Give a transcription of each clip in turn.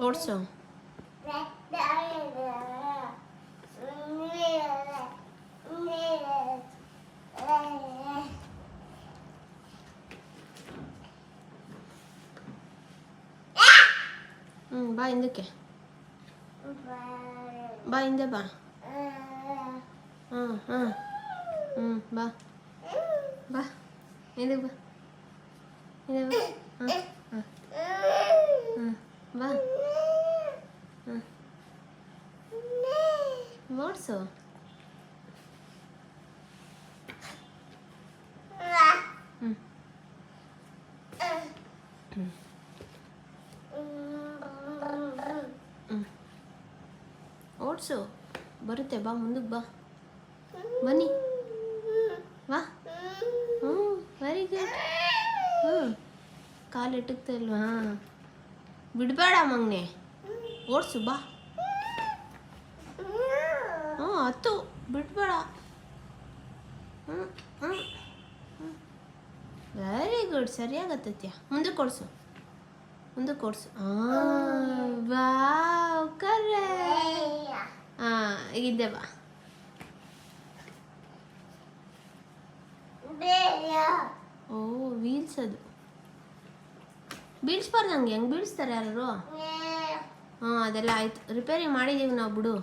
ಓಡಿಸು. ಬಾ ಹಿಂದಕ್ಕೆ, ಬಾ ಹಿಂದೆ ಬಾ. ಹಾಂ ಹಾಂ ಬಾ ಬಾ ಹಿಂದೆ ಬಾ, ಹಿಂದೆ ಬಾ. ಹಾಂ ಹಾಂ ಬಾ. ಹಾಂ ಓಡಿಸು. ಓಡಿಸು, ಬರುತ್ತೆ. ಬಾ ಮುಂದಕ್ಕೆ ಬಾ, ಬನ್ನಿ ವಾ. Very good. ಕಾಲು ಇಟ್ಟುತ್ತಾ ಇಲ್ವಾ? ಬಿಡಬೇಡ ಮಗನೆ, ಓಡಿಸು ಬಾ. ಹತ್ತು, ಬಿಡಬೇಡ. ವೆರಿ ಗುಡ್, ಸರಿಯಾಗತ್ತೈತ್ಯ. ಮುಂದಕ್ಕೆ ಓಡಿಸು, ಮುಂದಕ್ಕೆ ಓಡಿಸು. Wow, correct. ಹಿಂದೆ ಬಾ. ಓ, ವೀಲ್ಸ್ ಅದು. ಬೀಳ್ಸ್ಬಾರ್ದು ಹಂಗೆ, ಹೆಂಗೆ ಬೀಳಿಸ್ತಾರೆ ಯಾರು? ಅದೆಲ್ಲ ಆಯ್ತು, ರಿಪೇರಿ ಮಾಡಿದ್ದೀವಿ ನಾವು, ಬಿಡು.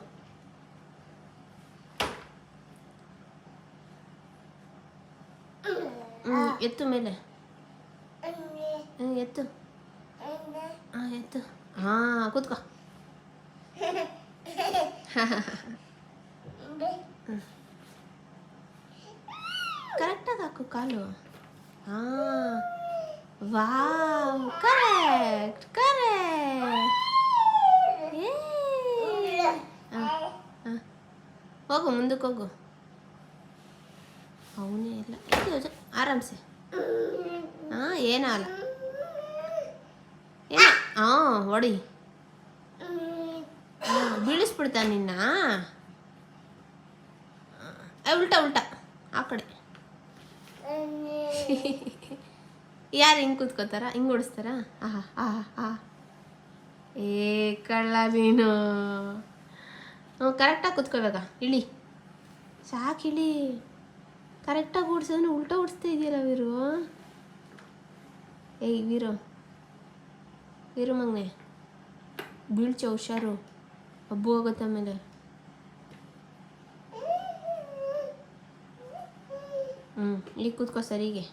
ಎತ್ತು ಮೇಲೆ, ಎತ್ತು. ಎತ್ತು. ಕೂತ್ಕೋ. ಕರೆಕ್ಟಾಗಿ ಹಾಕು ಕಾಲು. Wow, correct correct. ಹೋಗು, ಮುಂದಕ್ಕೆ ಹೋಗು. ಅವನೇ ಇಲ್ಲ, ಇದು ಆರಾಮ್ಸೆ. ಏನಲ್ಲ, ಏನ. ಹೊಡಿ. ಬೀಳಿಸ್ಬಿಡ್ತಾ ನಿನ್ನ. ಉಲ್ಟಾ ಉಲ್ಟಾ ಆ ಕಡೆ. ಯಾರು ಹಿಂಗೆ ಕೂತ್ಕೋತಾರ, ಹಿಂಗೆ ಓಡಿಸ್ತಾರ? ಏ ಕಳ್ಳ ನೀನು. ಕರೆಕ್ಟಾಗಿ ಕೂತ್ಕೋಬೇಕಾ? ಇಳಿ, ಸಾಕು ಇಳಿ. ಕರೆಕ್ಟಾಗಿ ಓಡಿಸೋದನ್ನು ಉಲ್ಟಾ ಓಡಿಸ್ತಾ ಇದೆಯಲ್ಲ ವೀರು. ಏಯ್ ವೀರು, ವೀರು ಮಗನೆ, ಬೀಳ್ಚ, ಹುಷಾರು. ಹಬ್ಬು ಹೋಗುತ್ತೆ ಆಮೇಲೆ. ಈಗ ಕೂತ್ಕೋ ಸರಿಗೆ.